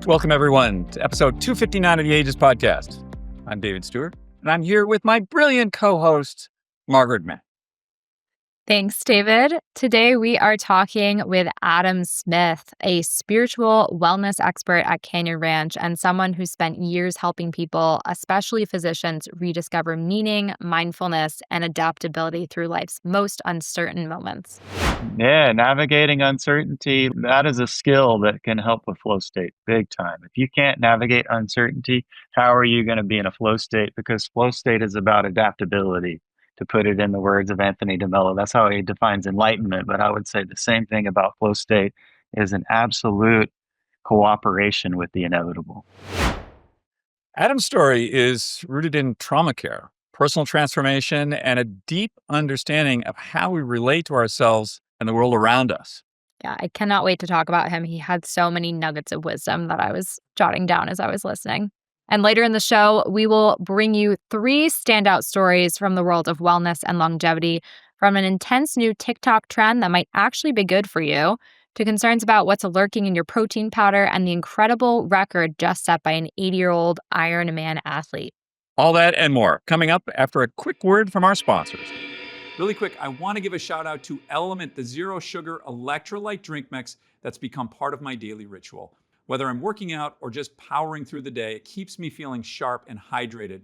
Welcome, everyone, to episode 259 of the AGEIST Podcast. I'm David Stewart, and I'm here with my brilliant co-host, Margaret Mann. Thanks, David. Today, we are talking with Adam Smith, a spiritual wellness expert at Canyon Ranch and someone who spent years helping people, especially physicians, rediscover meaning, mindfulness, and adaptability through life's most uncertain moments. Yeah, navigating uncertainty, that is a skill that can help with flow state big time. If you can't navigate uncertainty, how are you going to be in a flow state? Because flow state is about adaptability, to put it in the words of Anthony DeMello. That's how he defines enlightenment. But I would say the same thing about flow state is an absolute cooperation with the inevitable. Adam's story is rooted in trauma care, personal transformation, and a deep understanding of how we relate to ourselves and the world around us. Yeah, I cannot wait to talk about him. He had so many nuggets of wisdom that I was jotting down as I was listening. And later in the show, we will bring you 3 standout stories from the world of wellness and longevity, from an intense new TikTok trend that might actually be good for you, to concerns about what's lurking in your protein powder, and the incredible record just set by an 80-year-old Ironman athlete. All that and more coming up after a quick word from our sponsors. Really quick, I want to give a shout out to LMNT, the zero sugar electrolyte drink mix that's become part of my daily ritual. Whether I'm working out or just powering through the day, it keeps me feeling sharp and hydrated.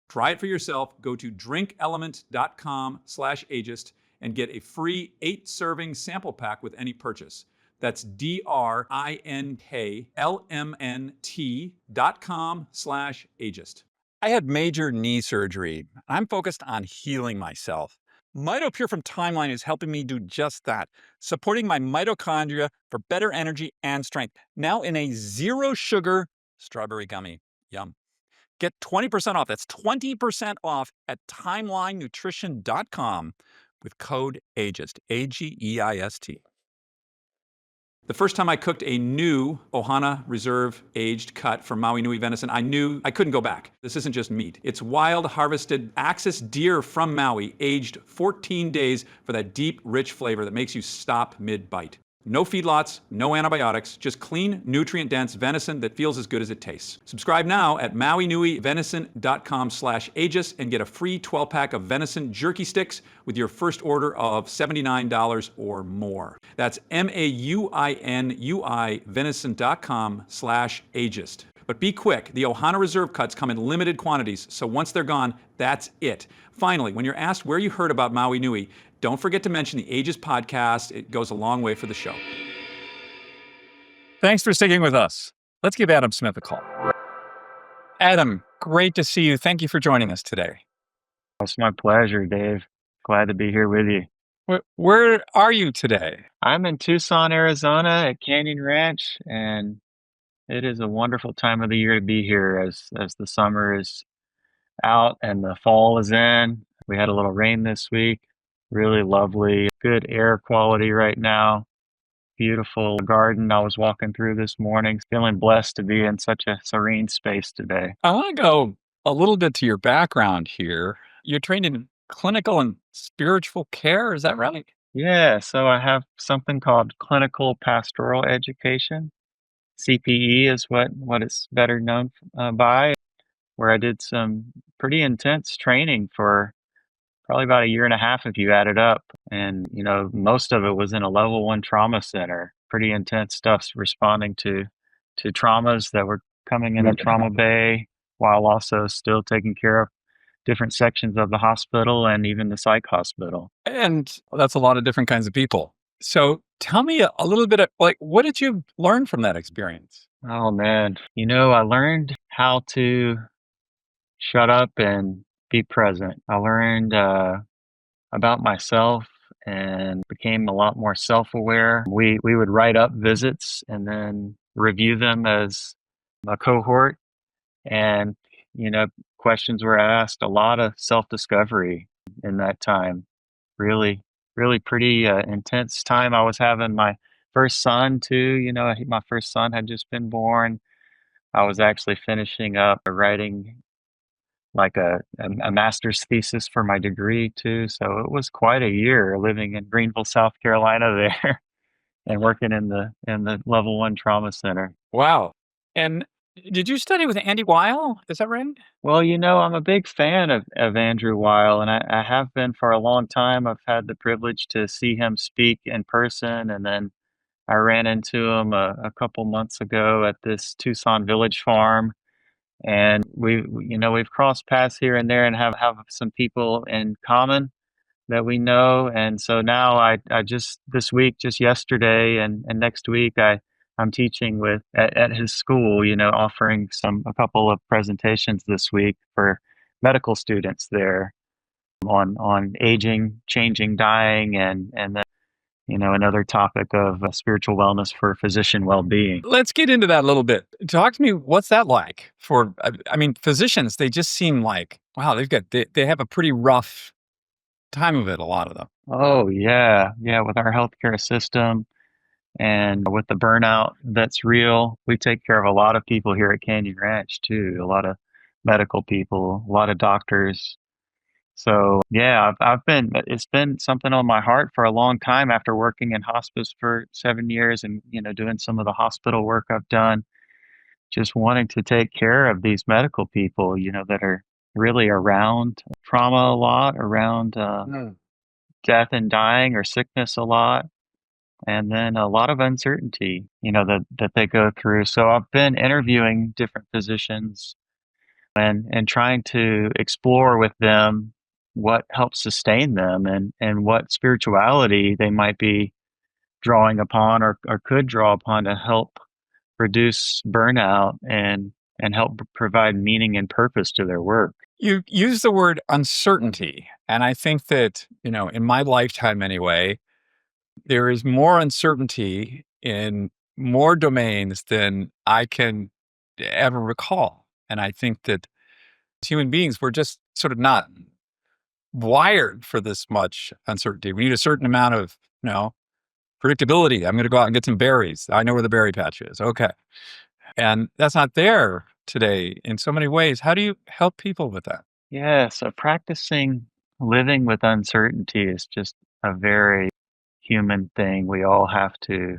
Try it for yourself. Go to drinklmnt.com/ageist and get a free 8-serving sample pack with any purchase. That's drinklmnt.com/ageist. I had major knee surgery. I'm focused on healing myself. MitoPure from Timeline is helping me do just that, supporting my mitochondria for better energy and strength. Now in a zero sugar strawberry gummy. Yum. Get 20% off. That's 20% off at timelinenutrition.com with code AGEIST, AGEIST. The first time I cooked a new Ohana Reserve aged cut from Maui Nui venison, I knew I couldn't go back. This isn't just meat. It's wild harvested axis deer from Maui, aged 14 days for that deep, rich flavor that makes you stop mid-bite. No feedlots, no antibiotics, just clean, nutrient-dense venison that feels as good as it tastes. Subscribe now at mauinuivenison.com/ageist and get a free 12-pack of venison jerky sticks with your first order of $79 or more. That's MAUINUI venison.com/ageist. But be quick, the Ohana Reserve cuts come in limited quantities, so once they're gone, that's it. Finally, when you're asked where you heard about Maui Nui, don't forget to mention the AGEIST Podcast. It goes a long way for the show. Thanks for sticking with us. Let's give Adam Smith a call. Adam, great to see you. Thank you for joining us today. It's my pleasure, Dave. Glad to be here with you. Where are you today? I'm in Tucson, Arizona at Canyon Ranch, and it is a wonderful time of the year to be here as the summer is out and the fall is in. We had a little rain this week. Really lovely, good air quality right now. Beautiful garden I was walking through this morning. Feeling blessed to be in such a serene space today. I want to go a little bit to your background here. You're trained in clinical and spiritual care, is that right? Yeah, so I have something called clinical pastoral education. CPE is what it's better known by, where I did some pretty intense training for probably about a year and a half if you add it up. And, most of it was in a level 1 trauma center. Pretty intense stuff responding to traumas that were coming in a trauma bay, while also still taking care of different sections of the hospital and even the psych hospital. And that's a lot of different kinds of people. So tell me a little bit of, what did you learn from that experience? Oh, man. I learned how to shut up and be present. I learned about myself and became a lot more self-aware. We would write up visits and then review them as a cohort. And, questions were asked, a lot of self-discovery in that time. Really, really pretty intense time. I was having my first son too. My first son had just been born. I was actually finishing up writing like a master's thesis for my degree too. So it was quite a year living in Greenville, South Carolina there and working in the level 1 trauma center. Wow. And did you study with Andy Weil? Is that right? Well, I'm a big fan of Andrew Weil, and I have been for a long time. I've had the privilege to see him speak in person, and then I ran into him a couple months ago at this Tucson Village farm, and we've crossed paths here and there and have some people in common that we know. And so now I just this week, just yesterday and next week, I'm teaching at his school, offering a couple of presentations this week for medical students there on aging, changing, dying, and then, another topic of spiritual wellness for physician well-being. Let's get into that a little bit. Talk to me, what's that like for, I mean, physicians, they just seem like, wow, they have a pretty rough time of it, a lot of them. Oh, yeah. Yeah, with our healthcare system and with the burnout that's real, we take care of a lot of people here at Canyon Ranch too, a lot of medical people, a lot of doctors. So, yeah, it's been something on my heart for a long time after working in hospice for 7 years and, doing some of the hospital work I've done, just wanting to take care of these medical people, that are really around trauma a lot, around death and dying or sickness a lot, and then a lot of uncertainty, that they go through. So I've been interviewing different physicians and trying to explore with them what helps sustain them and what spirituality they might be drawing upon or could draw upon to help reduce burnout and help provide meaning and purpose to their work. You use the word uncertainty. And I think that, in my lifetime anyway, there is more uncertainty in more domains than I can ever recall. And I think that as human beings, we're just sort of not wired for this much uncertainty. We need a certain amount of, predictability. I'm going to go out and get some berries. I know where the berry patch is. Okay. And that's not there today in so many ways. How do you help people with that? Yeah, so practicing living with uncertainty is just a very human thing we all have to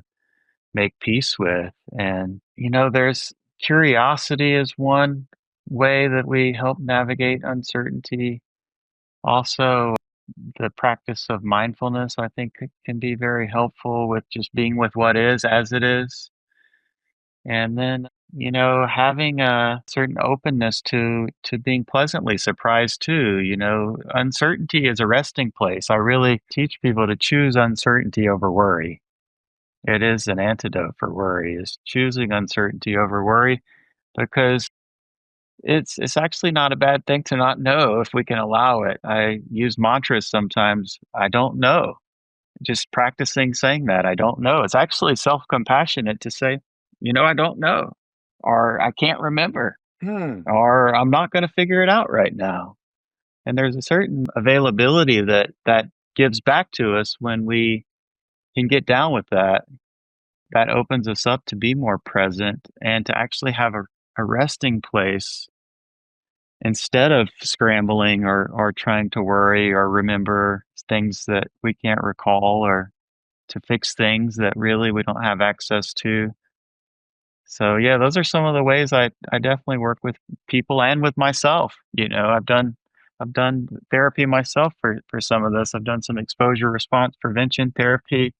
make peace with. And, there's curiosity is one way that we help navigate uncertainty. Also, the practice of mindfulness, I think, can be very helpful with just being with what is as it is. And then, having a certain openness to being pleasantly surprised too. Uncertainty is a resting place. I really teach people to choose uncertainty over worry. It is an antidote for worry, is choosing uncertainty over worry, because it's actually not a bad thing to not know if we can allow it. I use mantras sometimes. I don't know. Just practicing saying that, I don't know. It's actually self-compassionate to say, I don't know, or I can't remember, or I'm not going to figure it out right now. And there's a certain availability that gives back to us when we can get down with that. That opens us up to be more present and to actually have a resting place instead of scrambling or trying to worry or remember things that we can't recall, or to fix things that really we don't have access to. So yeah, those are some of the ways I definitely work with people and with myself. I've done therapy myself for some of this. I've done some exposure response prevention therapy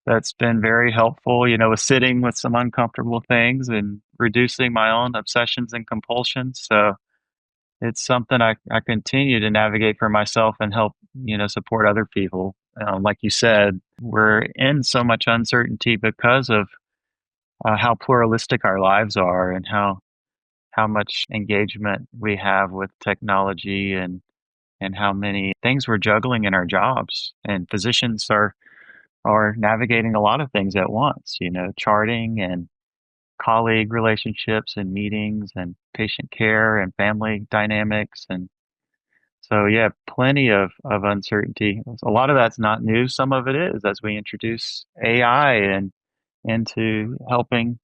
that's been very helpful, with sitting with some uncomfortable things and reducing my own obsessions and compulsions. So it's something I continue to navigate for myself and help, support other people. Like you said, we're in so much uncertainty because of how pluralistic our lives are and how much engagement we have with technology and how many things we're juggling in our jobs. And physicians are navigating a lot of things at once, charting and colleague relationships and meetings and patient care and family dynamics. And so, yeah, plenty of uncertainty. A lot of that's not new. Some of it is as we introduce AI and into helping,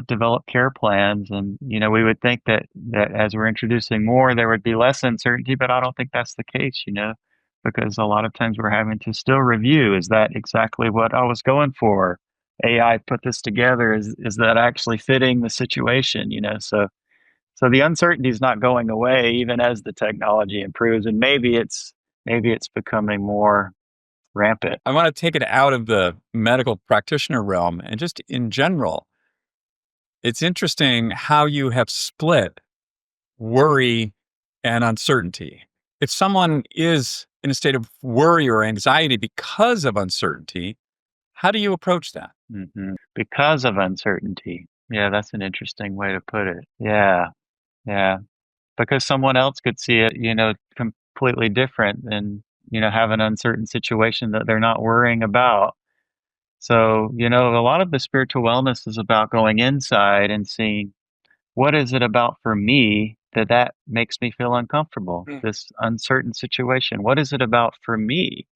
develop care plans. And, we would think that as we're introducing more, there would be less uncertainty, but I don't think that's the case, because a lot of times we're having to still review, is that exactly what I was going for? AI put this together? Is that actually fitting the situation? So the uncertainty is not going away even as the technology improves, and maybe it's becoming more rampant. I want to take it out of the medical practitioner realm and just in general. It's interesting how you have split worry and uncertainty. If someone is in a state of worry or anxiety because of uncertainty, how do you approach that? Because of uncertainty. Yeah, that's an interesting way to put it. Yeah, yeah. Because someone else could see it, completely different and, have an uncertain situation that they're not worrying about. So, a lot of the spiritual wellness is about going inside and seeing what is it about for me that makes me feel uncomfortable, this uncertain situation. What is it about for me?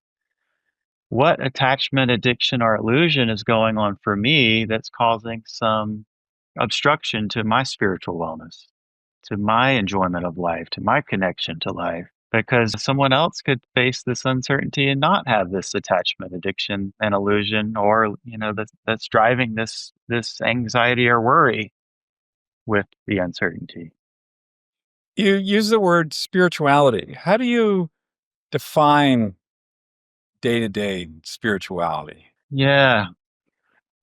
What attachment, addiction, or illusion is going on for me that's causing some obstruction to my spiritual wellness, to my enjoyment of life, to my connection to life? Because someone else could face this uncertainty and not have this attachment, addiction, and illusion, or that's driving this anxiety or worry with the uncertainty. You use the word spirituality. How do you define day-to-day spirituality? Yeah.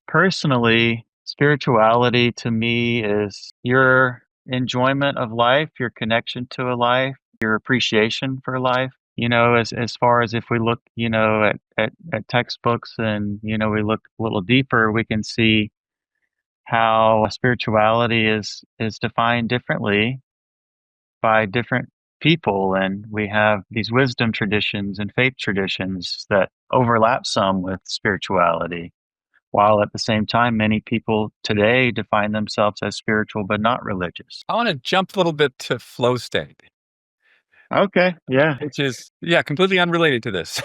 Personally, spirituality to me is your enjoyment of life, your connection to a life, your appreciation for life. As far as if we look, at textbooks and, we look a little deeper, we can see how spirituality is defined differently by different people. And we have these wisdom traditions and faith traditions that overlap some with spirituality. While at the same time, many people today define themselves as spiritual but not religious. I want to jump a little bit to flow state, Okay, yeah. which is, completely unrelated to this.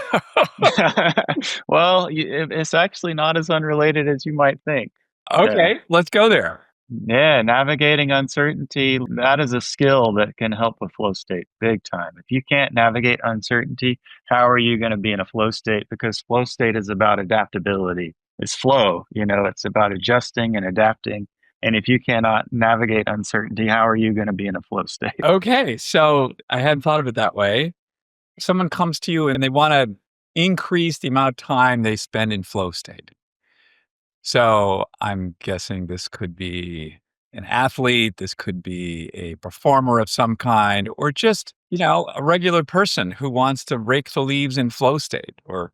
Well, it's actually not as unrelated as you might think. Okay, let's go there. Yeah, navigating uncertainty, that is a skill that can help with flow state big time. If you can't navigate uncertainty, how are you going to be in a flow state? Because flow state is about adaptability. It's flow, it's about adjusting and adapting. And if you cannot navigate uncertainty, how are you going to be in a flow state? Okay, so I hadn't thought of it that way. Someone comes to you and they want to increase the amount of time they spend in flow state. So I'm guessing this could be an athlete, this could be a performer of some kind, or just, a regular person who wants to rake the leaves in flow state, or,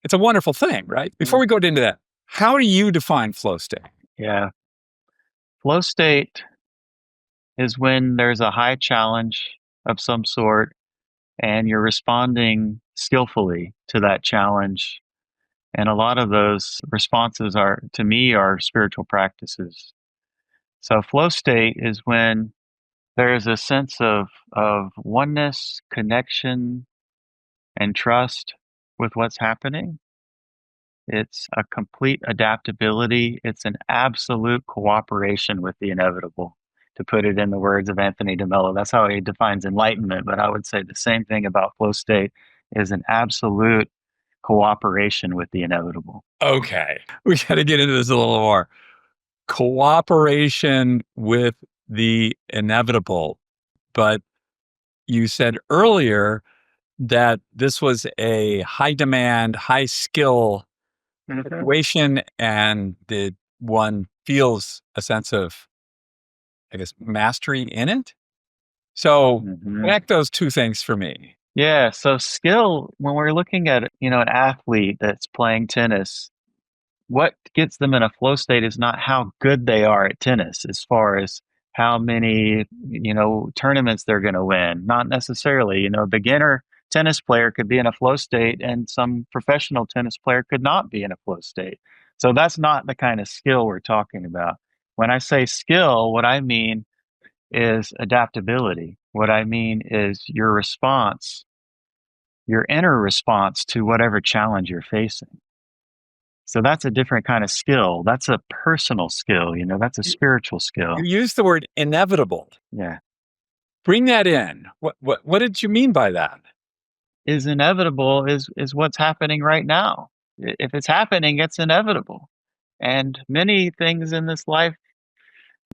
it's a wonderful thing, right? Before we go into that, how do you define flow state? Yeah. Flow state is when there's a high challenge of some sort and you're responding skillfully to that challenge. And a lot of those responses to me, are spiritual practices. So flow state is when there's a sense of oneness, connection, and trust with what's happening. It's a complete adaptability. It's an absolute cooperation with the inevitable, to put it in the words of Anthony DeMello. That's how he defines enlightenment. But I would say the same thing about flow state is an absolute cooperation with the inevitable. Okay, we got to get into this a little more. Cooperation with the inevitable. But you said earlier that this was a high demand, high skill situation, and that one feels a sense of, I guess, mastery in it. So connect those two things for me. Yeah. So skill, when we're looking at, an athlete that's playing tennis, what gets them in a flow state is not how good they are at tennis as far as how many, tournaments they're going to win. Not necessarily, a beginner tennis player could be in a flow state and some professional tennis player could not be in a flow state. So that's not the kind of skill we're talking about. When I say skill, what I mean is adaptability. What I mean is your response, your inner response to whatever challenge you're facing. So that's a different kind of skill. That's a personal skill, that's a spiritual skill. You used the word inevitable. Yeah. Bring that in. What did you mean by that? Is inevitable is what's happening right now. If it's happening, it's inevitable. And many things in this life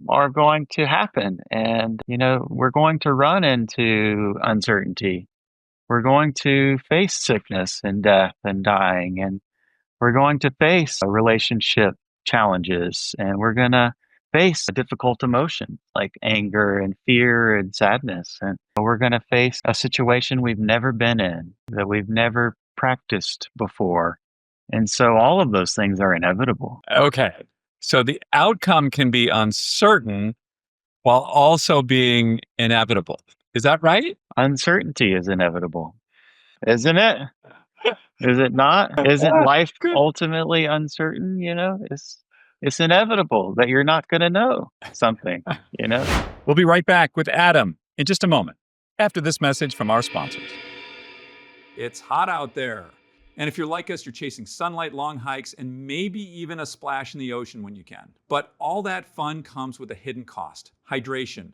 are going to happen. And, we're going to run into uncertainty. We're going to face sickness and death and dying. And we're going to face relationship challenges. And we're going to face difficult emotions like anger and fear and sadness. And we're going to face a situation we've never been in, that we've never practiced before. And so all of those things are inevitable. Okay. So the outcome can be uncertain while also being inevitable. Is that right? Uncertainty is inevitable, isn't it? Is it not? Isn't life Good. ultimately uncertain? It's inevitable that you're not going to know something, We'll be right back with Adam in just a moment after this message from our sponsors. It's hot out there. And if you're like us, you're chasing sunlight, long hikes, and maybe even a splash in the ocean when you can. But all that fun comes with a hidden cost: hydration.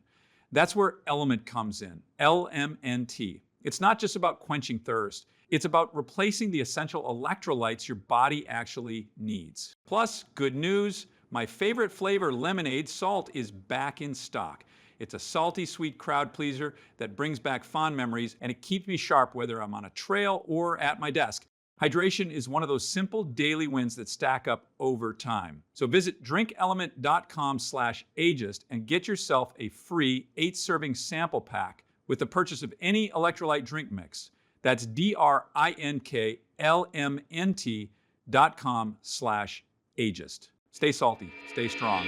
That's where LMNT comes in, LMNT. It's not just about quenching thirst. It's about replacing the essential electrolytes your body actually needs. Plus, good news, my favorite flavor, lemonade salt, is back in stock. It's a salty, sweet crowd pleaser that brings back fond memories, and it keeps me sharp whether I'm on a trail or at my desk. Hydration is one of those simple daily wins that stack up over time. So visit drinkelement.com/ageist and get yourself a free 8-serving sample pack with the purchase of any electrolyte drink mix. That's drinkelement.com/ageist. Stay salty, stay strong.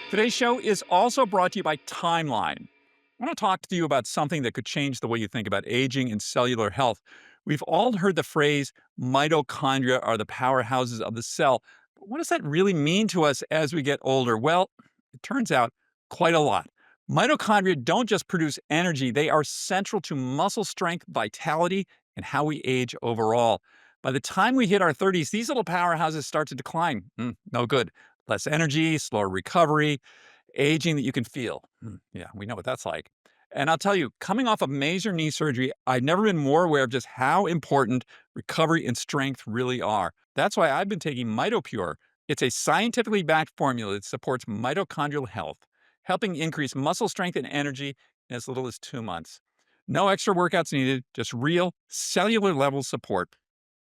Today's show is also brought to you by Timeline. I want to talk to you about something that could change the way you think about aging and cellular health. We've all heard the phrase mitochondria are the powerhouses of the cell. But what does that really mean to us as we get older? Well, it turns out quite a lot. Mitochondria don't just produce energy, they are central to muscle strength, vitality, and how we age overall. By the time we hit our 30s, these little powerhouses start to decline. No good. Less energy, slower recovery, aging that you can feel. Yeah, we know what that's like. And I'll tell you, coming off of major knee surgery, I've never been more aware of just how important recovery and strength really are. That's why I've been taking MitoPure. It's a scientifically backed formula that supports mitochondrial health, helping increase muscle strength and energy in as little as 2 months. No extra workouts needed, just real cellular level support.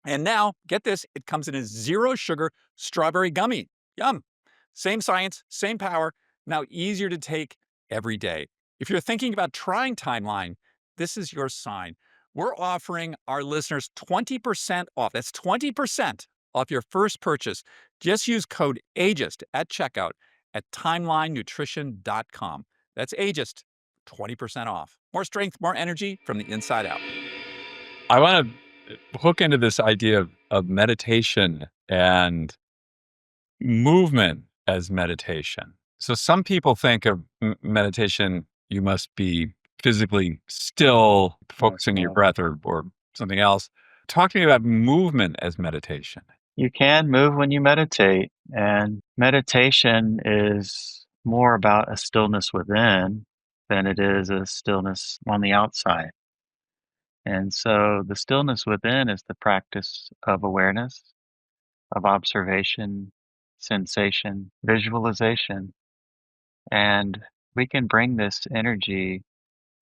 And now, get this, it comes in a 0-sugar strawberry gummy. Yum. Same science, same power, now easier to take every day. If you're thinking about trying Timeline, this is your sign. We're offering our listeners 20% off. That's 20% off your first purchase. Just use code AGEIST at checkout at timelinenutrition.com. That's AGEIST, 20% off. More strength, more energy from the inside out. I want to hook into this idea of meditation and movement as meditation. So some people think of meditation, you must be physically still, focusing on your breath or something else. Talk to me about movement as meditation. You can move when you meditate, and meditation is more about a stillness within than it is a stillness on the outside. And so the stillness within is the practice of awareness, of observation, sensation, visualization. And we can bring this energy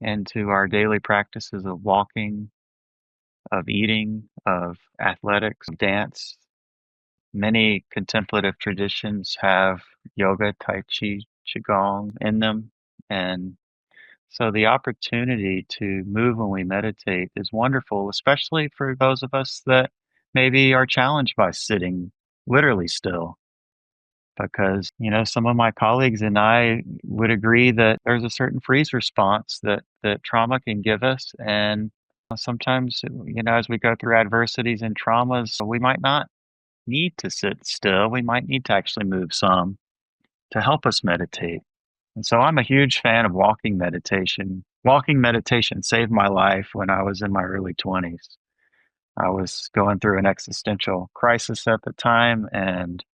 into our daily practices of walking, of eating, of athletics, of dance. Many contemplative traditions have yoga, tai chi, qigong in them. And so the opportunity to move when we meditate is wonderful, especially for those of us that maybe are challenged by sitting literally still. Because, some of my colleagues and I would agree that there's a certain freeze response that trauma can give us. And sometimes, as we go through adversities and traumas, we might not need to sit still. We might need to actually move some to help us meditate. And so I'm a huge fan of walking meditation. Walking meditation saved my life when I was in my early 20s. I was going through an existential crisis at the time, and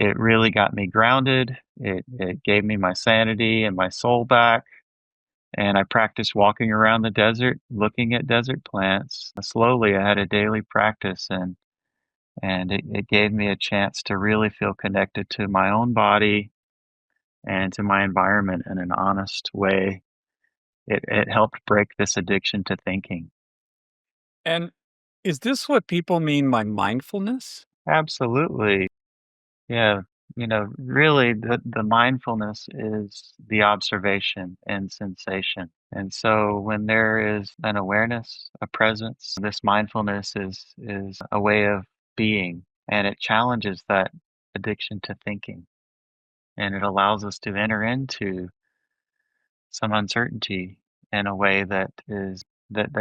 it really got me grounded. It gave me my sanity and my soul back. And I practiced walking around the desert, looking at desert plants. Slowly, I had a daily practice, and And it gave me a chance to really feel connected to my own body and to my environment in an honest way. It helped break this addiction to thinking. And is this what people mean by mindfulness? Absolutely. Yeah. Really the mindfulness is the observation and sensation. And so when there is an awareness, a presence, this mindfulness is a way of being, and it challenges that addiction to thinking, and it allows us to enter into some uncertainty in a way that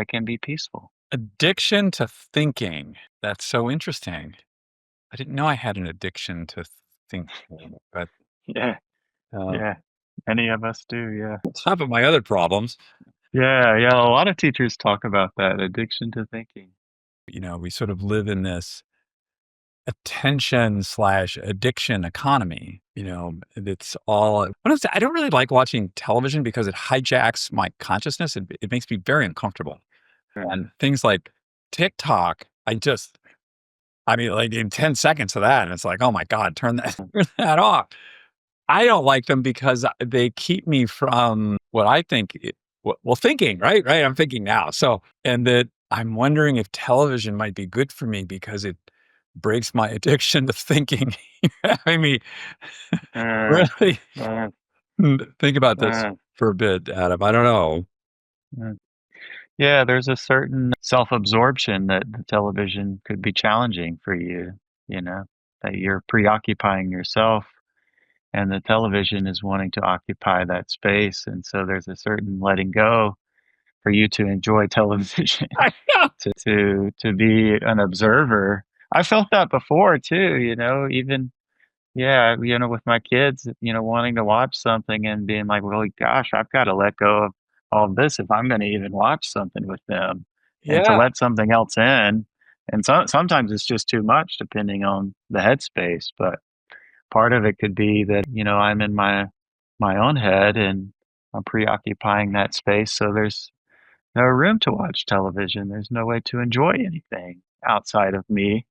can be peaceful. Addiction to thinking. That's so interesting. I didn't know I had an addiction to thinking, but Yeah, uh, yeah. Many of us do, yeah. on top of my other problems, Yeah, yeah. A lot of teachers talk about that addiction to thinking. we sort of live in this attention slash addiction economy. It's all. Honestly, I don't really like watching television because it hijacks my consciousness. It makes me very uncomfortable. Sure. And things like TikTok, I mean, like in 10 seconds of that, and it's like, oh my God, turn that, turn that off. I don't like them because they keep me from what I think, thinking, right? Right. I'm thinking now. So, and that I'm wondering if television might be good for me because it breaks my addiction to thinking. I mean, Uh, really uh, think about this uh, for a bit, Adam. I don't know. uh. Yeah, there's a certain self-absorption that the television could be challenging for you, that you're preoccupying yourself and the television is wanting to occupy that space. And so there's a certain letting go for you to enjoy television, I know. to be an observer. I felt that before too, even yeah, with my kids, wanting to watch something and being like, well, gosh, I've got to let go of all of this if I'm going to even watch something with them and to Yeah. let something else in. And sometimes it's just too much depending on the headspace. But part of it could be that, I'm in my own head and I'm preoccupying that space. So there's no room to watch television. There's no way to enjoy anything outside of me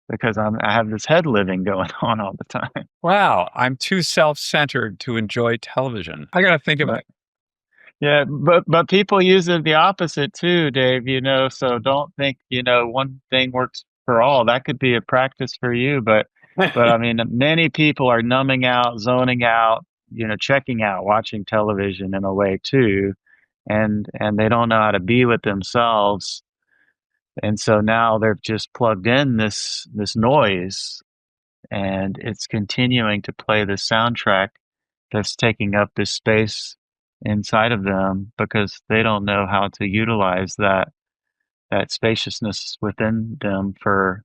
because I have this head living going on all the time. Wow. I'm too self centered to enjoy television. I got to think about But yeah, but people use it the opposite too, Dave, so don't think, one thing works for all. That could be a practice for you, but it. I mean, many people are numbing out, zoning out, checking out, watching television in a way too, and they don't know how to be with themselves. And so now they've just plugged in this noise and it's continuing to play the soundtrack that's taking up this space inside of them because they don't know how to utilize that spaciousness within them for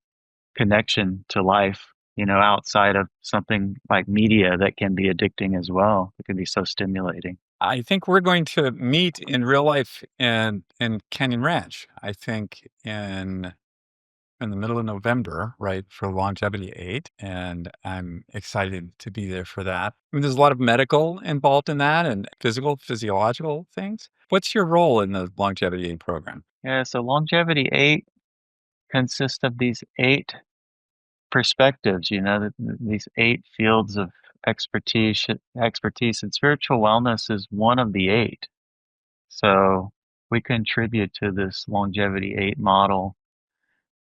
connection to life, outside of something like media that can be addicting as well. It can be so stimulating. I think we're going to meet in real life in Canyon Ranch. I think in the middle of November, right, for Longevity 8, and I'm excited to be there for that. I mean, there's a lot of medical involved in that and physiological things. What's your role in the Longevity 8 program? Yeah, so Longevity 8 consists of these 8 perspectives, these 8 fields of expertise, and spiritual wellness is one of the 8. So we contribute to this Longevity 8 model.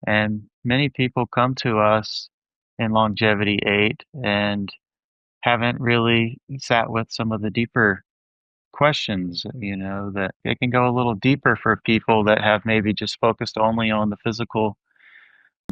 And many people come to us in Longevity 8 and haven't really sat with some of the deeper questions, that it can go a little deeper for people that have maybe just focused only on the physical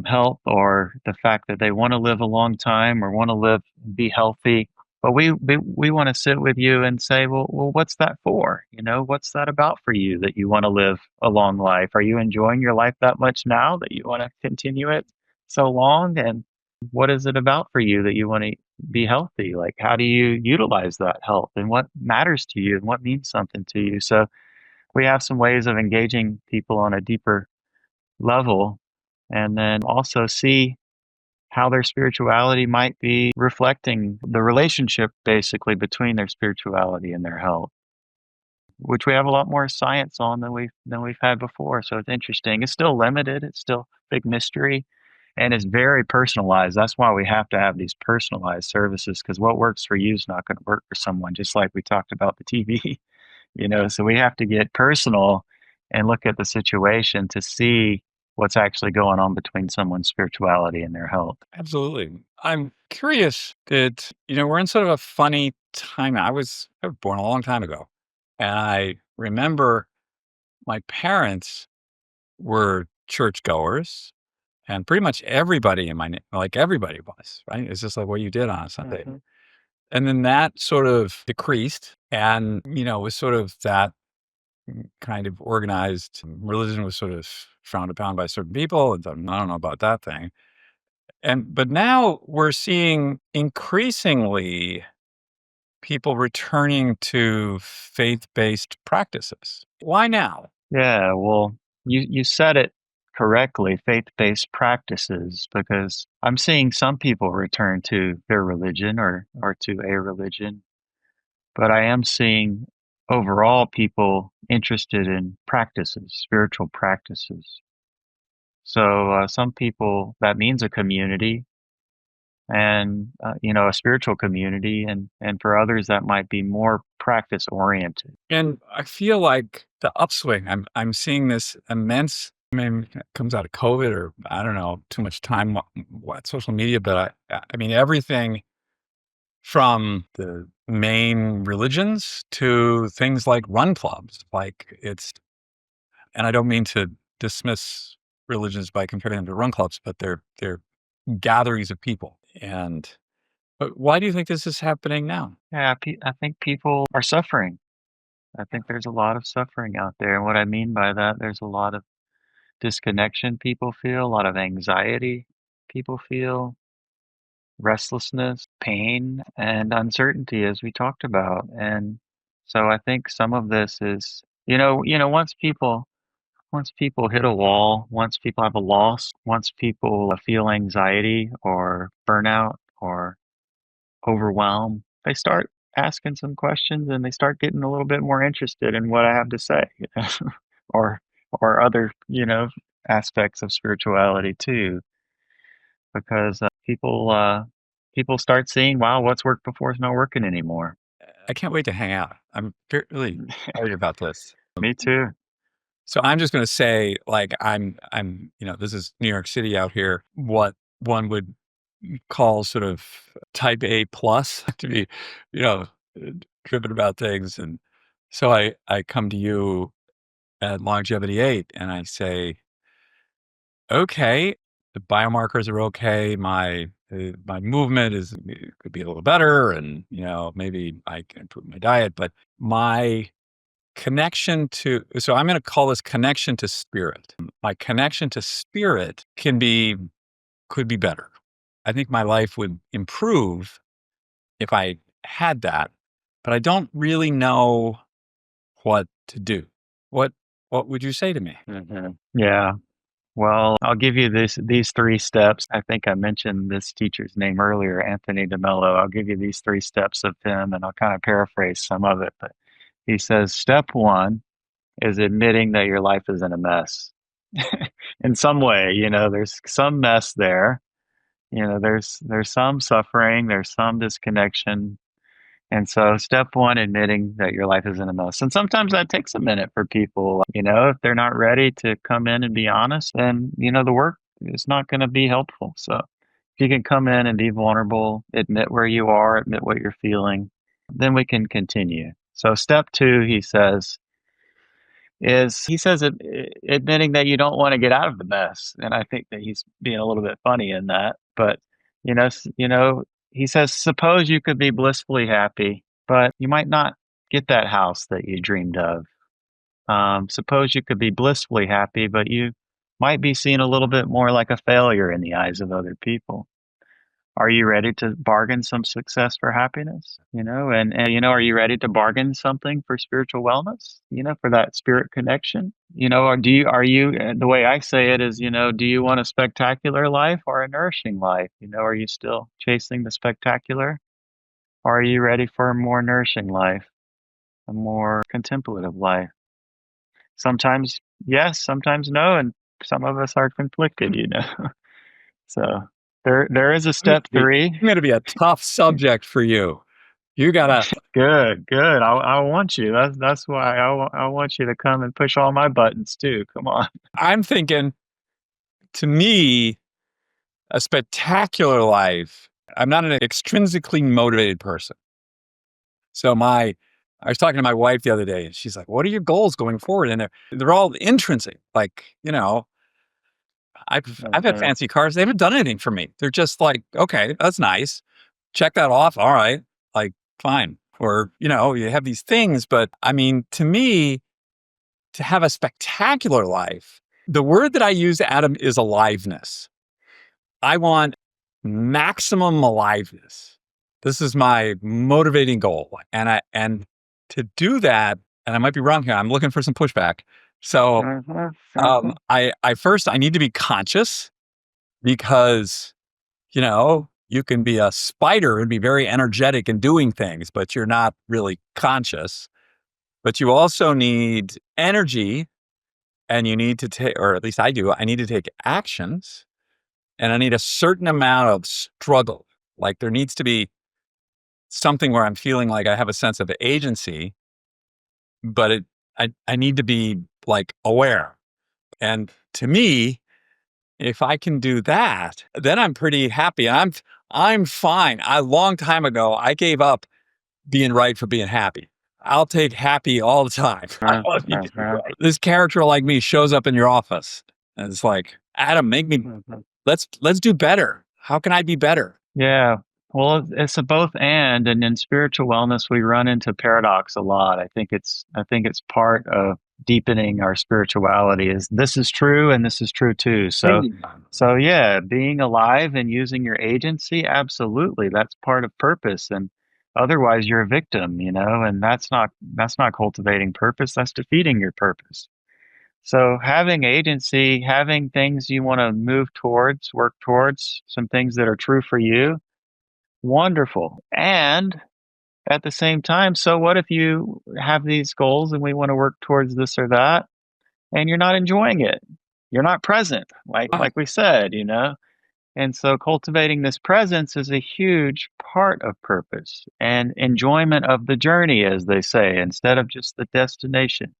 health or the fact that they want to live a long time or want to live be healthy. But we want to sit with you and say, well, what's that for? What's that about for you that you want to live a long life? Are you enjoying your life that much now that you want to continue it so long? And what is it about for you that you want to be healthy? Like, how do you utilize that health and what matters to you and what means something to you? So we have some ways of engaging people on a deeper level and then also see how their spirituality might be reflecting the relationship basically between their spirituality and their health, which we have a lot more science on than we've had before. So it's interesting. It's still limited. It's still a big mystery. And it's very personalized. That's why we have to have these personalized services, because what works for you is not going to work for someone, just like we talked about the TV, so we have to get personal and look at the situation to see what's actually going on between someone's spirituality and their health. Absolutely. I'm curious that, we're in sort of a funny time. I was born a long time ago. And I remember my parents were churchgoers, and pretty much everybody in like everybody was, right? It's just like what you did on a Sunday. Mhm. And then that sort of decreased. And, it was sort of that kind of organized religion was sort of frowned upon by certain people. And I don't know about that thing. But now we're seeing increasingly people returning to faith-based practices. Why now? Yeah, well, you said it correctly, faith-based practices, because I'm seeing some people return to their religion or to a religion, but I am seeing overall people interested in practices, spiritual practices. So some people, that means a community and, a spiritual community. And for others, that might be more practice oriented. And I feel like the upswing, I'm seeing this immense, it comes out of COVID or I don't know, too much time, what social media, but I mean, everything from the main religions to things like run clubs. And I don't mean to dismiss religions by comparing them to run clubs, but they're gatherings of people. But why do you think this is happening now? Yeah, I think people are suffering. I think there's a lot of suffering out there. And what I mean by that, there's a lot of disconnection people feel, a lot of anxiety people feel, restlessness, pain, and uncertainty, as we talked about. And so I think some of this is, once people hit a wall, once people have a loss, once people feel anxiety or burnout or overwhelm, they start asking some questions and they start getting a little bit more interested in what I have to say, or or other, aspects of spirituality too, because people start seeing, wow, what's worked before is not working anymore. I can't wait to hang out. I'm really excited about this. Me too. So I'm just going to say, like, this is New York City out here, what one would call sort of type A plus to be, you know, driven about things. And so I come to you at Longevity 8 and I say, okay, the biomarkers are okay. My movement could be a little better, and maybe I can improve my diet, but my connection to so I'm going to call this connection to spirit. My connection to spirit could be better. I think my life would improve if I had that, but I don't really know what to do. What what would you say to me? Yeah. Well, I'll give you these three steps. I think I mentioned this teacher's name earlier, Anthony DeMello. I'll give you these three steps of him, and I'll kind of paraphrase some of it. But he says, step one is admitting that your life is in a mess. In some way, there's some mess there. There's some suffering, there's some disconnection. And so step one, admitting that your life is in a mess. And sometimes that takes a minute for people. If they're not ready to come in and be honest, then, the work is not going to be helpful. So if you can come in and be vulnerable, admit where you are, admit what you're feeling, then we can continue. So step two, he says admitting that you don't want to get out of the mess. And I think that he's being a little bit funny in that. But, he says, suppose you could be blissfully happy, but you might not get that house that you dreamed of. Suppose you could be blissfully happy, but you might be seen a little bit more like a failure in the eyes of other people. Are you ready to bargain some success for happiness? Are you ready to bargain something for spiritual wellness? For that spirit connection? Or the way I say it is, do you want a spectacular life or a nourishing life? Are you still chasing the spectacular? Or are you ready for a more nourishing life, a more contemplative life? Sometimes yes, sometimes no, and some of us are conflicted. So there is a step 3. I'm going to be a tough subject for you. You gotta. Good, good. I want you. That's why I want you to come and push all my buttons too. Come on. I'm thinking, to me, a spectacular life. I'm not an extrinsically motivated person. So I was talking to my wife the other day, and she's like, "What are your goals going forward?" And they're all intrinsic. Like, I've had fancy cars. They haven't done anything for me. They're just like, okay, that's nice. Check that off. All right, like fine. Or you have these things, but I mean, to me, to have a spectacular life, the word that I use, Adam, is aliveness. I want maximum aliveness. This is my motivating goal. And to do that, and I might be wrong here, I'm looking for some pushback. So I need to be conscious, because, you can be a spider and be very energetic in doing things, but you're not really conscious. But you also need energy, and you need to take, or at least I do, I need to take actions, and I need a certain amount of struggle. Like there needs to be something where I'm feeling like I have a sense of agency, but I need to be like aware. And to me, if I can do that, then I'm pretty happy. I'm fine. A long time ago, I gave up being right for being happy. I'll take happy all the time. This character like me shows up in your office, and it's like, Adam, let's do better. How can I be better? Yeah. Well, it's a both and in spiritual wellness, we run into paradox a lot. I think it's part of deepening our spirituality is this is true and this is true too. So yeah, being alive and using your agency, absolutely, that's part of purpose. And otherwise, you're a victim, and that's not cultivating purpose. That's defeating your purpose. So having agency, having things you want to move towards, work towards, some things that are true for you, wonderful. And at the same time, so what if you have these goals and we want to work towards this or that, and you're not enjoying it? You're not present, like we said, And so cultivating this presence is a huge part of purpose and enjoyment of the journey, as they say, instead of just the destination.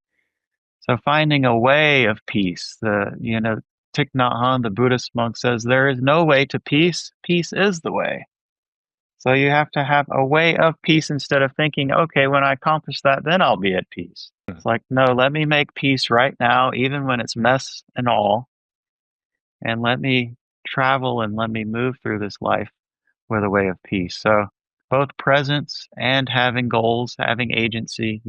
So finding a way of peace, Thich Nhat Hanh, the Buddhist monk, says there is no way to peace. Peace is the way. So you have to have a way of peace instead of thinking, okay, when I accomplish that, then I'll be at peace. It's like, no, let me make peace right now, even when it's mess and all. And let me travel and let me move through this life with a way of peace. So both presence and having goals, having agency,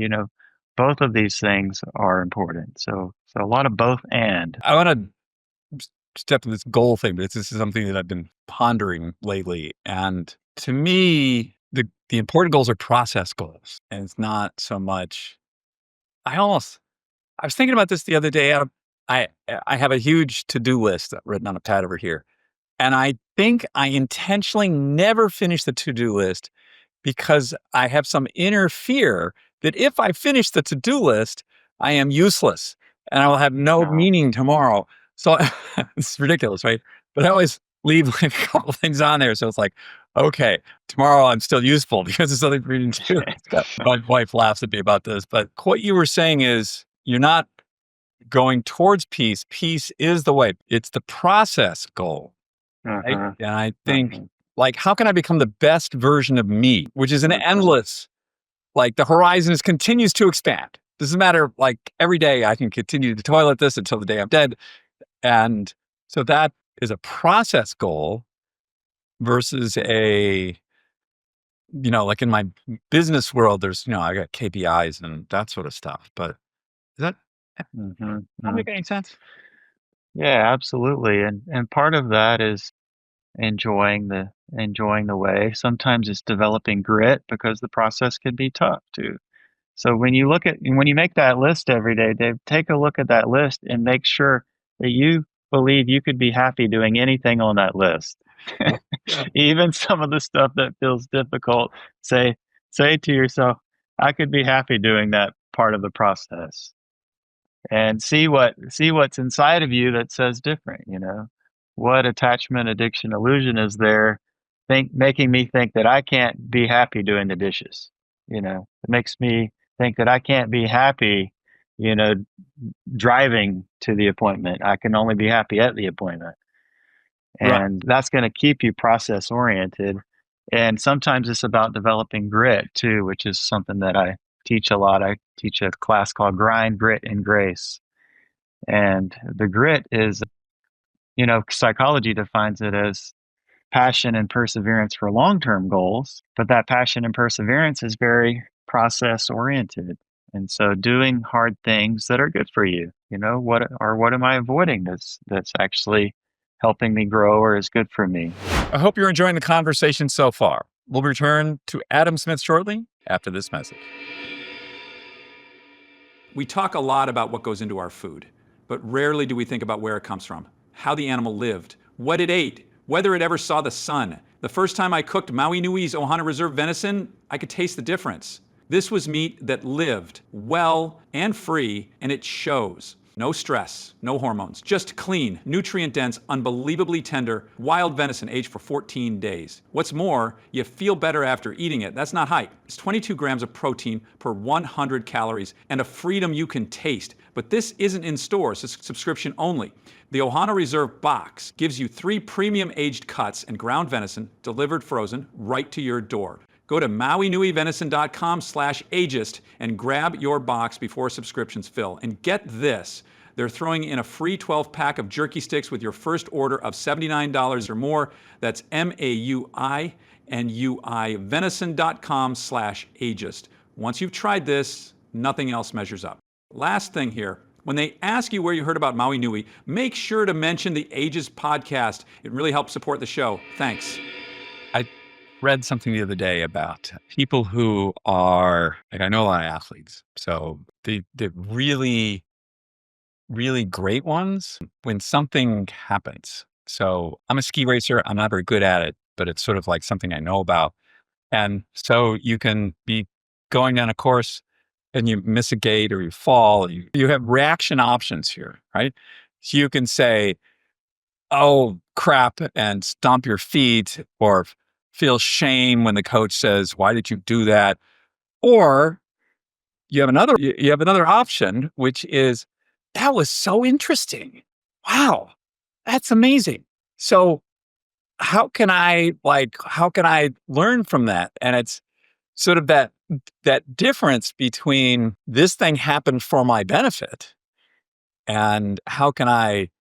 both of these things are important. So a lot of both and. I want to step to this goal thing, but this is something that I've been pondering lately. And to me, the important goals are process goals. And it's not so much, I was thinking about this the other day. I have a huge to-do list written on a pad over here. And I think I intentionally never finish the to-do list because I have some inner fear that if I finish the to-do list, I am useless and I will have no meaning tomorrow. So it's ridiculous, right? But I always leave like a couple things on there. So it's like, okay, tomorrow I'm still useful because there's something for me to do. My wife laughs at me about this, but what you were saying is you're not going towards peace. Peace is the way. It's the process goal. Right? And I think, like, how can I become the best version of me, which is an endless, like the horizon continues to expand. Doesn't matter, like every day I can continue to toilet this until the day I'm dead. And so that is a process goal versus a, like in my business world, there's, I got KPIs and that sort of stuff. But is that make any sense? Yeah, absolutely. And part of that is enjoying the way. Sometimes it's developing grit because the process can be tough too. So when you make that list every day, Dave, take a look at that list and make sure that you believe you could be happy doing anything on that list. Even some of the stuff that feels difficult, say to yourself, I could be happy doing that part of the process. And see what's inside of you that says different, what attachment addiction illusion is there, making me think that I can't be happy doing the dishes. It makes me think that I can't be happy, you know, driving to the appointment. I can only be happy at the appointment. Right. And that's going to keep you process oriented. And sometimes it's about developing grit too, which is something that I teach a lot. I teach a class called Grind, Grit, and Grace. And the grit is, psychology defines it as passion and perseverance for long-term goals, but that passion and perseverance is very process oriented. And so doing hard things that are good for you, what am I avoiding that's actually helping me grow or is good for me? I hope you're enjoying the conversation so far. We'll return to Adam Smith shortly after this message. We talk a lot about what goes into our food, but rarely do we think about where it comes from, how the animal lived, what it ate, whether it ever saw the sun. The first time I cooked Maui Nui's Ohana Reserve venison, I could taste the difference. This was meat that lived well and free, and it shows. No stress, no hormones, just clean, nutrient-dense, unbelievably tender, wild venison aged for 14 days. What's more, you feel better after eating it. That's not hype. It's 22 grams of protein per 100 calories and a freedom you can taste. But this isn't in stores, it's subscription only. The Ohana Reserve box gives you 3 premium aged cuts and ground venison delivered frozen right to your door. Go to mauinuivenison.com/ageist and grab your box before subscriptions fill. And get this, they're throwing in a free 12-pack of jerky sticks with your first order of $79 or more. That's MAUINUI venison.com/ageist. Once you've tried this, nothing else measures up. Last thing here, when they ask you where you heard about Maui Nui, make sure to mention the AGEIST Podcast. It really helps support the show. Thanks. I read something the other day about people who are, like, I know a lot of athletes. So the really, really great ones, when something happens. So I'm a ski racer. I'm not very good at it, but it's sort of like something I know about. And so you can be going down a course and you miss a gate or you fall. You have reaction options here, right? So you can say, oh, crap, and stomp your feet, or feel shame when the coach says, why did you do that? Or you have another option, which is, that was so interesting. Wow, that's amazing. So how can I learn from that? And it's sort of that difference between this thing happened for my benefit and how can I,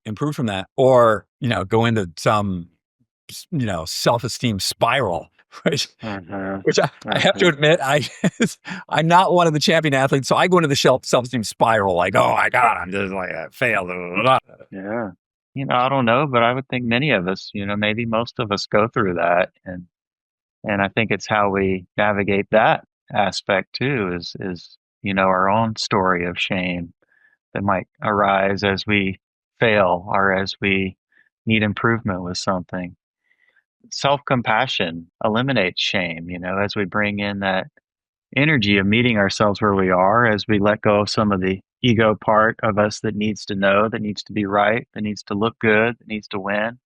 improve from that, or, go into some, self-esteem spiral, right? Which I have to admit, I'm not one of the champion athletes, so I go into the self-esteem spiral, like, oh my God, I'm just like, I failed. Yeah. I don't know, but I would think many of us, maybe most of us go through that. And I think it's how we navigate that aspect too, is our own story of shame that might arise as we fail or as we need improvement with something. Self-compassion eliminates shame, as we bring in that energy of meeting ourselves where we are, as we let go of some of the ego part of us that needs to know, that needs to be right, that needs to look good, that needs to win.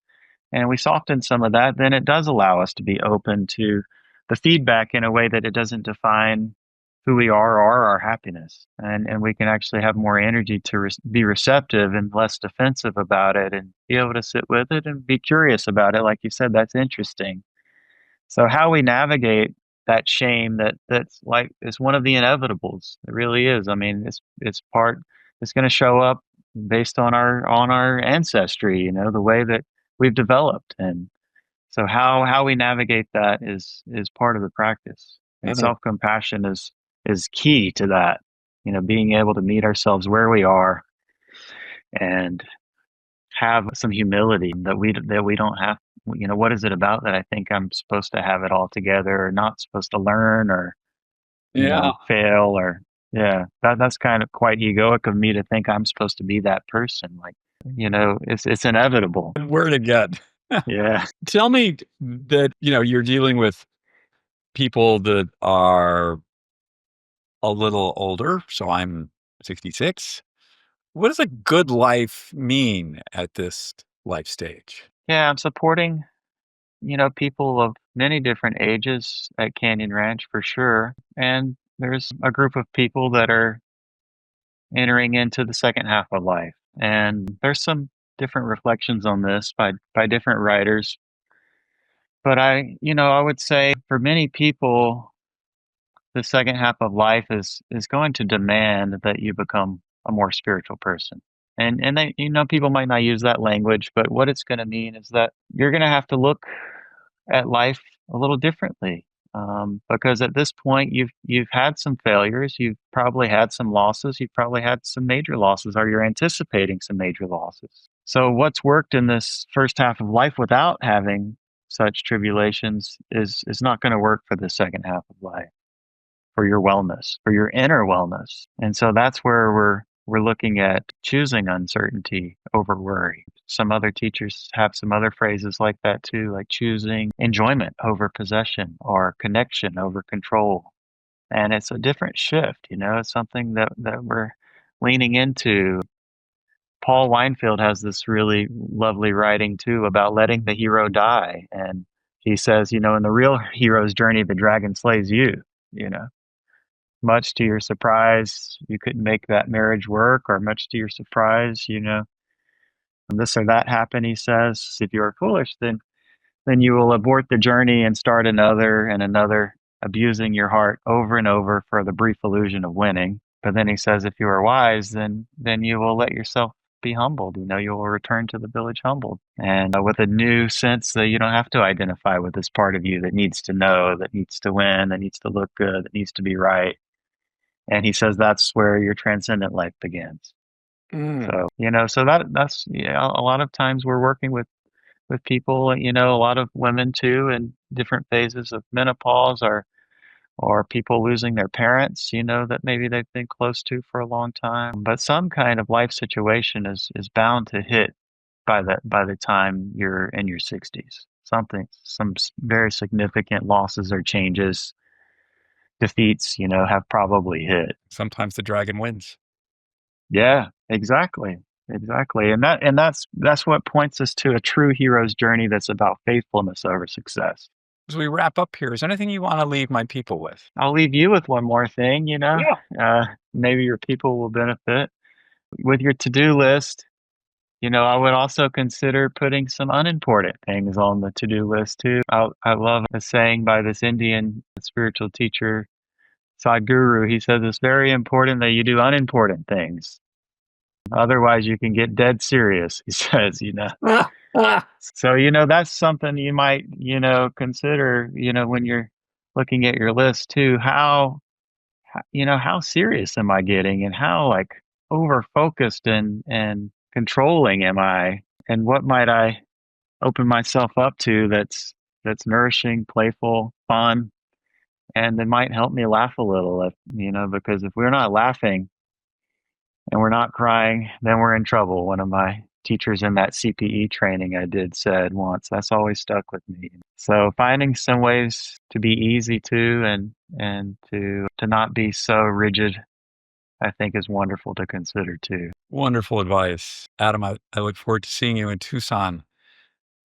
And we soften some of that, then it does allow us to be open to the feedback in a way that it doesn't define who we are or our happiness. And we can actually have more energy to be receptive and less defensive about it, and be able to sit with it and be curious about it. Like you said, that's interesting. So how we navigate that shame that's like, is one of the inevitables. It really is. I mean, it's going to show up based on our ancestry, the way that we've developed. And so how we navigate that is part of the practice. And self-compassion is key to that, being able to meet ourselves where we are and have some humility that we don't have. What is it about that I think I'm supposed to have it all together, or not supposed to learn, or fail, or that's kind of quite egoic of me to think I'm supposed to be that person. Like, it's inevitable. Word again. Yeah. Tell me that, you're dealing with people that are a little older. So I'm 66. What does a good life mean at this life stage? Yeah, I'm supporting, people of many different ages at Canyon Ranch for sure. And there's a group of people that are entering into the second half of life. And there's some different reflections on this by different writers. But I would say for many people, the second half of life is going to demand that you become a more spiritual person. And they, people might not use that language, but what it's going to mean is that you're going to have to look at life a little differently. Because at this point, you've had some failures, you've probably had some losses, you've probably had some major losses, or you're anticipating some major losses. So what's worked in this first half of life without having such tribulations is not going to work for the second half of life, for your wellness, for your inner wellness. And so that's where we're looking at choosing uncertainty over worry. Some other teachers have some other phrases like that too, like choosing enjoyment over possession or connection over control. And it's a different shift, it's something that we're leaning into. Paul Weinfeld has this really lovely writing too about letting the hero die. And he says, in the real hero's journey, the dragon slays you, you know. Much to your surprise, you couldn't make that marriage work, or much to your surprise, this or that happened, he says. If you are foolish, then you will abort the journey and start another and another, abusing your heart over and over for the brief illusion of winning. But then he says, if you are wise, then you will let yourself be humbled. You will return to the village humbled, and with a new sense that you don't have to identify with this part of you that needs to know, that needs to win, that needs to look good, that needs to be right. And he says that's where your transcendent life begins. So, that's a lot of times we're working with people, a lot of women too, in different phases of menopause, or people losing their parents, that maybe they've been close to for a long time. But some kind of life situation is bound to hit by the time you're in your 60s. Some very significant losses or changes, defeats, have probably hit. Sometimes the dragon wins. Yeah, exactly. Exactly. And that's what points us to a true hero's journey that's about faithfulness over success. As we wrap up here, is there anything you want to leave my people with? I'll leave you with one more thing, Yeah. Maybe your people will benefit. With your to-do list, I would also consider putting some unimportant things on the to-do list too. I love a saying by this Indian spiritual teacher, Sadhguru. He says it's very important that you do unimportant things. Otherwise, you can get dead serious, he says, So, that's something you might, consider, when you're looking at your list too. How serious am I getting, and how over focused and controlling am I? And what might I open myself up to that's nourishing, playful, fun, and that might help me laugh a little, because if we're not laughing and we're not crying, then we're in trouble. One of my teachers in that CPE training I did said once, that's always stuck with me. So finding some ways to be easy too, and to not be so rigid, I think is wonderful to consider too. Wonderful advice. Adam, I look forward to seeing you in Tucson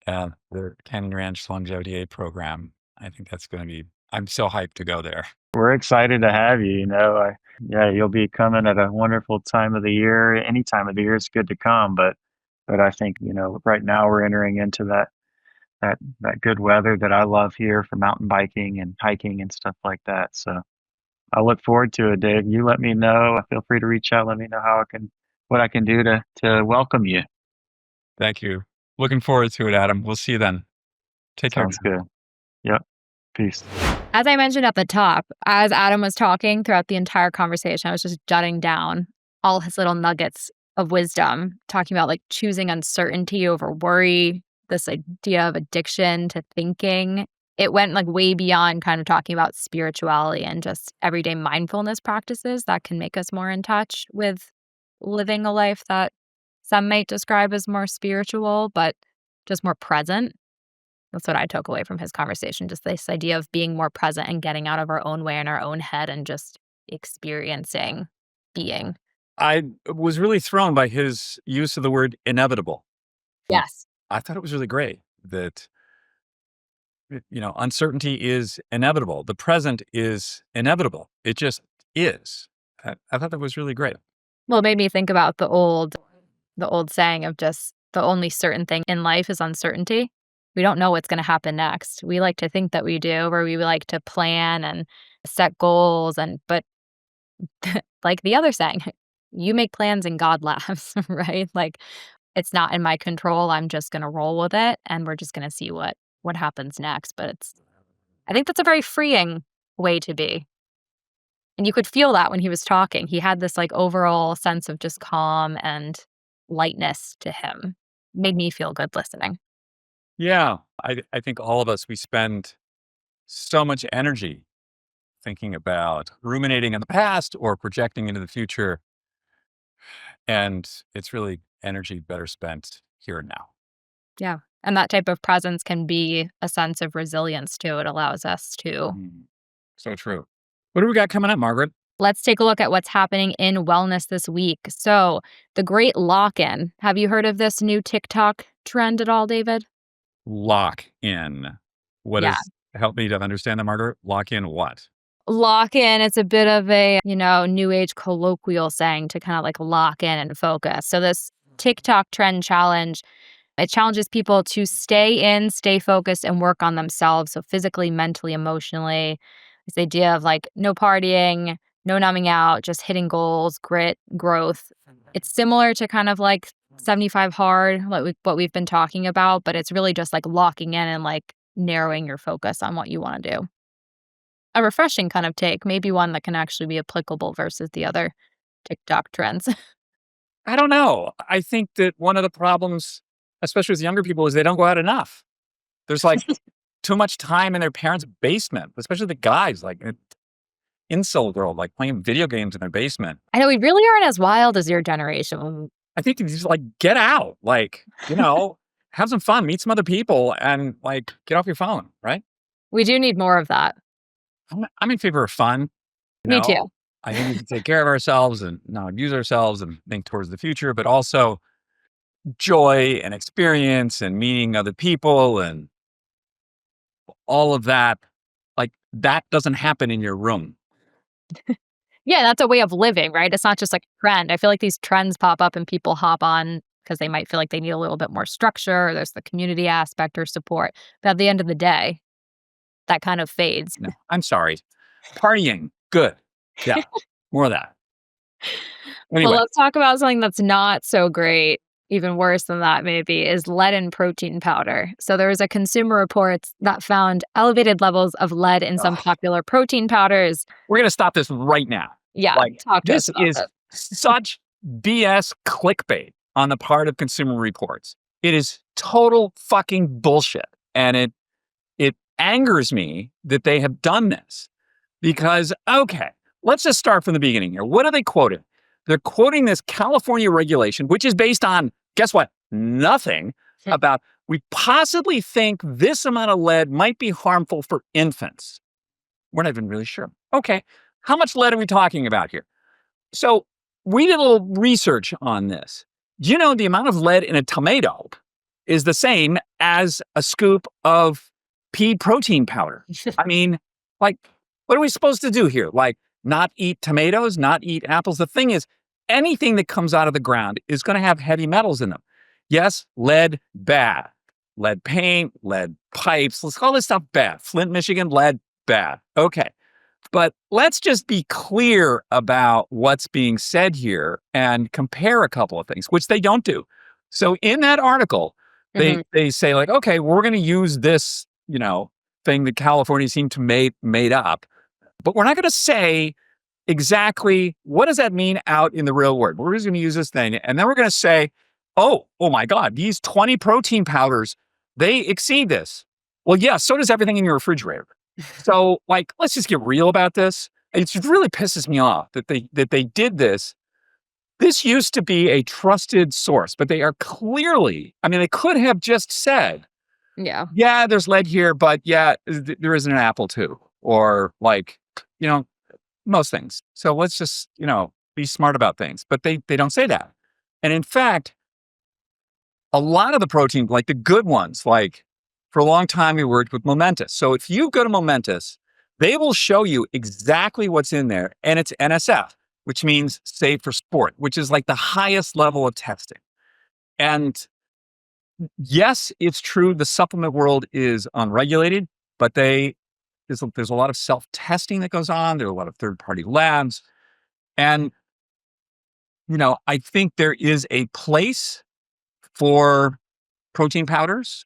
at the Canyon Ranch Longevity Aid program. I think that's going to be, I'm so hyped to go there. We're excited to have you. You'll be coming at a wonderful time of the year. Any time of the year is good to come, but I think, right now we're entering into that good weather that I love here for mountain biking and hiking and stuff like that. So I look forward to it, Dave. You let me know. Feel free to reach out. Let me know what I can do to welcome you. Thank you. Looking forward to it, Adam. We'll see you then. Take care. Sounds good. Yep. Peace. As I mentioned at the top, as Adam was talking throughout the entire conversation, I was just jotting down all his little nuggets of wisdom, talking about choosing uncertainty over worry, this idea of addiction to thinking. It went way beyond kind of talking about spirituality and just everyday mindfulness practices that can make us more in touch with living a life that some might describe as more spiritual, but just more present. That's what I took away from his conversation, just this idea of being more present and getting out of our own way in our own head and just experiencing being. I was really thrown by his use of the word inevitable. Yes. I thought it was really great that, uncertainty is inevitable. The present is inevitable. It just is. I thought that was really great. Well, it made me think about the old saying of just the only certain thing in life is uncertainty. We don't know what's going to happen next. We like to think that we do, or we like to plan and set goals, but like the other saying, you make plans and God laughs, right? Like it's not in my control. I'm just going to roll with it, and we're just going to see what happens next. But I think that's a very freeing way to be. And you could feel that when he was talking. He had this like overall sense of just calm and lightness to him. Made me feel good listening. Yeah. I think all of us, we spend so much energy thinking about ruminating in the past or projecting into the future. And it's really energy better spent here and now. Yeah. And that type of presence can be a sense of resilience too. It allows us to. So true. What do we got coming up, Margaret? Let's take a look at what's happening in wellness this week. So, the great lock in. Have you heard of this new TikTok trend at all, David? Lock in. What Yeah. is, help me to understand that, Margaret? Lock in what? Lock in, it's a bit of a, new age colloquial saying to kind of like lock in and focus. So, this TikTok trend challenge, it challenges people to stay focused, and work on themselves. So, physically, mentally, emotionally. This idea of like no partying, no numbing out, just hitting goals, grit, growth. It's similar to kind of like 75 hard, like what we've been talking about, but it's really just like locking in and like narrowing your focus on what you want to do. A refreshing kind of take, maybe one that can actually be applicable versus the other TikTok trends. I don't know. I think that one of the problems, especially with younger people, is they don't go out enough. There's like too much time in their parents' basement, especially the guys, like incel girl, like playing video games in their basement. I know we really aren't as wild as your generation. I think you just like get out, like, have some fun, meet some other people, and like get off your phone, right? We do need more of that. I'm in favor of fun. Me too. I think we can take care of ourselves and not abuse ourselves and think towards the future, but also joy and experience and meeting other people and all of that. Like that doesn't happen in your room. Yeah, that's a way of living, right? It's not just like a trend. I feel like these trends pop up and people hop on because they might feel like they need a little bit more structure, or there's the community aspect or support. But at the end of the day, that kind of fades. No, I'm sorry. Partying, good. Yeah, more of that. Anyway. Well, let's talk about something that's not so great. Even worse than that, maybe, is lead in protein powder. So there was a Consumer Reports that found elevated levels of lead in some popular protein powders. We're going to stop this right now. Yeah, talk to us about this. Such BS clickbait on the part of Consumer Reports. It is total fucking bullshit. And it angers me that they have done this. Because, okay, let's just start from the beginning here. What are they quoting? They're quoting this California regulation, which is based on, guess what? Nothing about, we possibly think this amount of lead might be harmful for infants. We're not even really sure. Okay, how much lead are we talking about here? So we did a little research on this. Do you know the amount of lead in a tomato is the same as a scoop of pea protein powder? I mean, like, what are we supposed to do here? Like, not eat tomatoes, not eat apples? The thing is, anything that comes out of the ground is going to have heavy metals in them. Yes, lead, bad. Lead paint, lead pipes, let's call this stuff bad. Flint, Michigan, lead, bad. Okay. But let's just be clear about what's being said here and compare a couple of things, which they don't do. So in that article, they say like, okay, we're going to use this, thing that California seemed to made up, but we're not going to say exactly what does that mean out in the real world. We're just going to use this thing. And then we're going to say, oh my God, these 20 protein powders, they exceed this. Well, yeah, so does everything in your refrigerator. So like, let's just get real about this. It really pisses me off that they did this. This used to be a trusted source, but they are clearly, they could have just said, yeah, there's lead here, but yeah, there isn't an apple too. Or like, most things. So let's just, be smart about things. But they don't say that. And in fact, a lot of the protein, like the good ones, like for a long time we worked with Momentous. So if you go to Momentous, they will show you exactly what's in there. And it's NSF, which means safe for sport, which is like the highest level of testing. And yes, it's true. The supplement world is unregulated, but there's a lot of self-testing that goes on. There are a lot of third-party labs. And, I think there is a place for protein powders.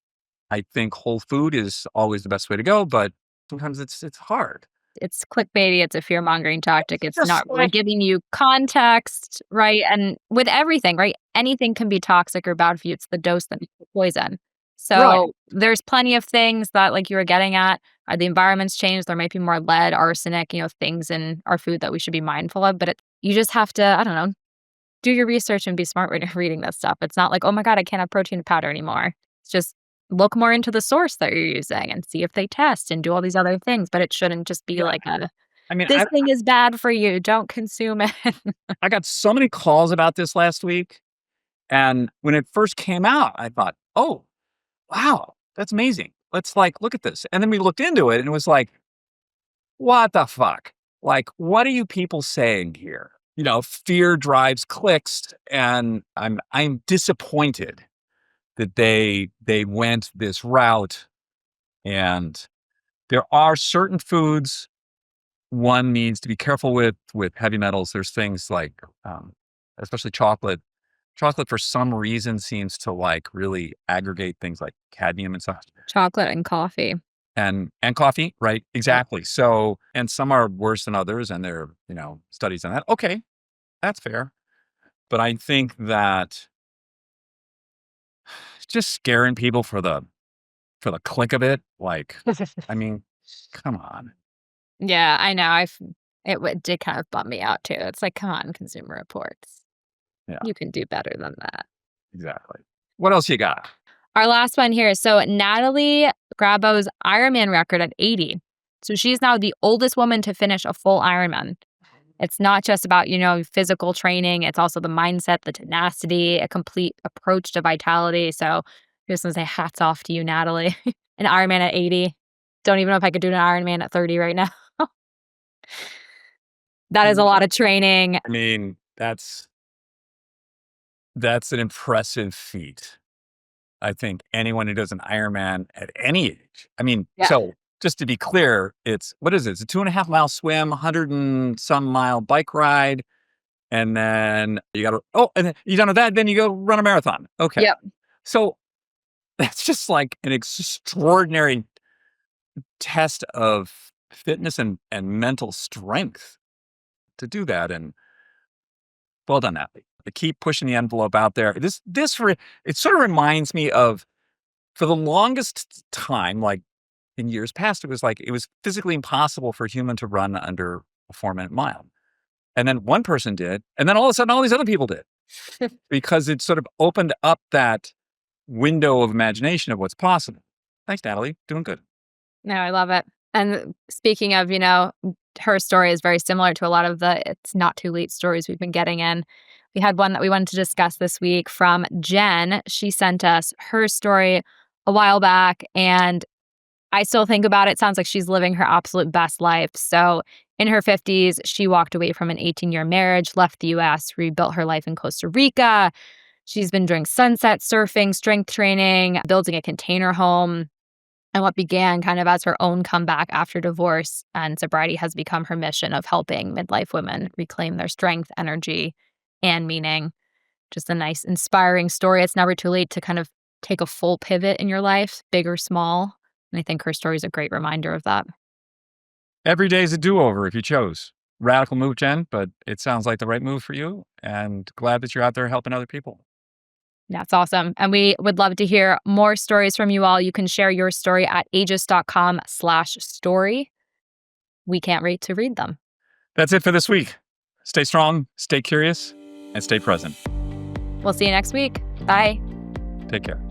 I think whole food is always the best way to go, but sometimes it's hard. It's clickbaity. It's a fear mongering tactic. It's Just not really like- giving you context, right? And with everything, right? Anything can be toxic or bad for you. It's the dose that makes the poison. So Right. there's plenty of things that, like you were getting at, the environment's changed. There might be more lead, arsenic, things in our food that we should be mindful of. But you just have to, I don't know, do your research and be smart when you're reading this stuff. It's not like, oh my God, I can't have protein powder anymore. It's just look more into the source that you're using and see if they test and do all these other things. But it shouldn't just be like I mean, this thing is bad for you. Don't consume it. I got so many calls about this last week. And when it first came out, I thought, oh, wow, that's amazing. Let's look at this. And then we looked into it and it was like, what the fuck? Like, what are you people saying here? Fear drives clicks. And I'm disappointed that they went this route. And there are certain foods one needs to be careful with heavy metals. There's things like, especially chocolate. Chocolate, for some reason, seems to really aggregate things like cadmium and such. Chocolate and coffee. And coffee, right? Exactly. So, and some are worse than others, and there are, studies on that. Okay, that's fair. But I think that just scaring people for the click of it, I mean, come on. Yeah, I know. Did kind of bum me out too. It's like, come on, Consumer Reports. Yeah. You can do better than that. Exactly. What else you got? Our last one here. So Natalie Grabo's Ironman record at 80. So she's now the oldest woman to finish a full Ironman. It's not just about, physical training. It's also the mindset, the tenacity, a complete approach to vitality. So I just want to say hats off to you, Natalie. An Ironman at 80. Don't even know if I could do an Ironman at 30 right now. That is a lot of training. I mean, that's an impressive feat. I think anyone who does an Ironman at any age. I mean, Yeah. So just to be clear, what is it? It's a 2.5 mile swim, 100 and some mile bike ride. And then and then you done with that, then you go run a marathon. Okay. Yep. So that's just like an extraordinary test of fitness and mental strength to do that. And well done, Natalie. To keep pushing the envelope out there. It sort of reminds me of, for the longest time, like in years past, it was physically impossible for a human to run under a 4-minute mile. And then one person did, and then all of a sudden all these other people did. Because it sort of opened up that window of imagination of what's possible. Thanks, Natalie. Doing good. No, I love it. And speaking of, her story is very similar to a lot of the It's Not Too Late stories we've been getting in. We had one that we wanted to discuss this week from Jen. She sent us her story a while back, and I still think about it. It sounds like she's living her absolute best life. So in her 50s, she walked away from an 18-year marriage, left the U.S., rebuilt her life in Costa Rica. She's been doing sunset surfing, strength training, building a container home. And what began kind of as her own comeback after divorce and sobriety has become her mission of helping midlife women reclaim their strength, energy, and meaning. Just a nice, inspiring story. It's never too late to kind of take a full pivot in your life, big or small. And I think her story is a great reminder of that. Every day is a do-over if you chose. Radical move, Jen, but it sounds like the right move for you. And glad that you're out there helping other people. That's awesome. And we would love to hear more stories from you all. You can share your story at ageist.com/story. We can't wait to read them. That's it for this week. Stay strong, stay curious, and stay present. We'll see you next week. Bye. Take care.